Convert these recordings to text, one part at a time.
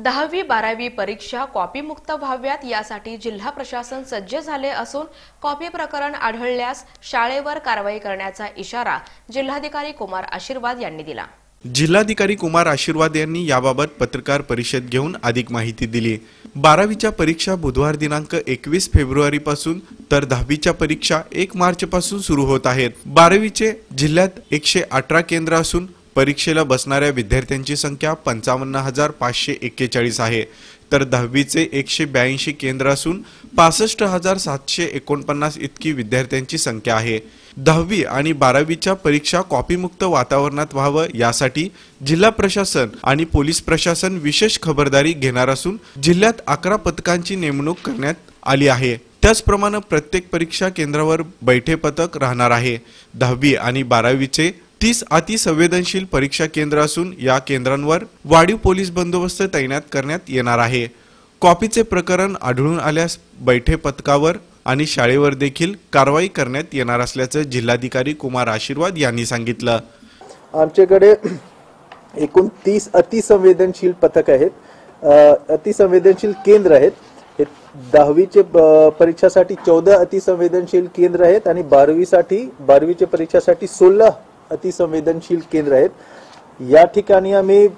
10वी-12वी परीक्षा कॉपीमुक्त व्हाव्यात यासाठी जिल्हा प्रशासन सज्ज झाले असून कॉपी प्रकरण आढळल्यास शाळेवर कारवाई करण्याचा इशारा जिल्हाधिकारी कुमार आशीर्वाद यांनी दिला। जिल्हाधिकारी कुमार आशीर्वाद यांनी याबाबत पत्रकार परिषद घेऊन अधिक माहिती दिली। 12वीच्या परीक्षा बुधवार दिनांक 21 फेब्रुवारी पासून तर 10वीच्या परीक्षा 1 मार्च पासून सुरू होत आहेत। 12वीचे जिल्ह्यात 118 केंद्र असून परीक्षेला बसणाऱ्या विद्यार्थ्यांची संख्या 55,541 आहे, तर 10वीचे 182 केंद्र असून 65,749 इतकी विद्यार्थ्यांची संख्या आहे। 10वी आणि 12वीच्या परीक्षा कॉपीमुक्त वातावरणात व्हावं यासाठी जिल्हा प्रशासन आणि पोलीस प्रशासन विशेष खबरदारी घेणार असून जिल्ह्यात 11 पथकांची नेमणूक करण्यात आली आहे। त्याचप्रमाणे प्रत्येक परीक्षा केंद्रावर बैठे पथक राहणार आहे। 10वी आणि 12वीचे 30 अतिसंवेदनशील परीक्षा केंद्र असून या केंद्रांवर वाढीव पोलीस बंदोबस्त तैनात करण्यात येणार आहे। कॉपीचे प्रकरण आढळून आल्यास बैठे पथकावर आणि शाळेवर देखील कारवाई करण्यात येणार असल्याचं जिल्हाधिकारी कुमार आशीर्वाद यांनी सांगितलं। आमच्याकडे एकूण 30 अतिसंवेदनशील पथक आहेत, अतिसंवेदनशील केंद्र आहेत। 10वीचे परीक्षासाठी 14 अतिसंवेदनशील केंद्र आहेत आणि 12वीच्या परीक्षासाठी 16 अतिसंवेदनशील केंद्र आहेत। या ठिकाणी आम्ही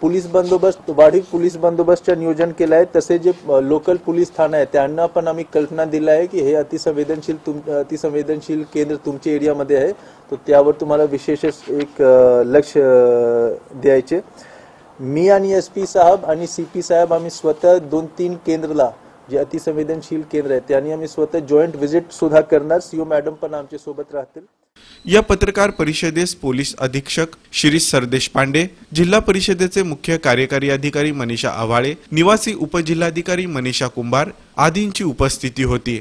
पोलीस बंदोबस्त वाढीव पोलीस बंदोबस्तचे नियोजन केलं आहे। तसे जे लोकल पोलीस ठाणे आहे त्यांना पण आम्ही कल्पना दिला आहे की हे अतिसंवेदनशील केंद्र तुमच्या एरियामध्ये आहे, तो त्यावर तुम्हाला विशेष एक लक्ष द्यायचे। मी आणि एसपी साहेब आणि सीपी साहेब आम्ही स्वतः 2-3 केंद्रला जे अतिसंवेदनशील केंद्र आहे त्यांनी आम्ही स्वतः जॉईंट व्हिजिट सुद्धा करणार। सीओ मॅडम पण आमच्या सोबत राहतील। या पत्रकार परिषदेस पोलीस अधीक्षक शिरीष सरदेशपांडे, जिल्हा परिषदेचे मुख्य कार्यकारी अधिकारी मनीषा आव्हाळे, निवासी उपजिल्हाधिकारी मनीषा कुंभार आदींची उपस्थिती होती।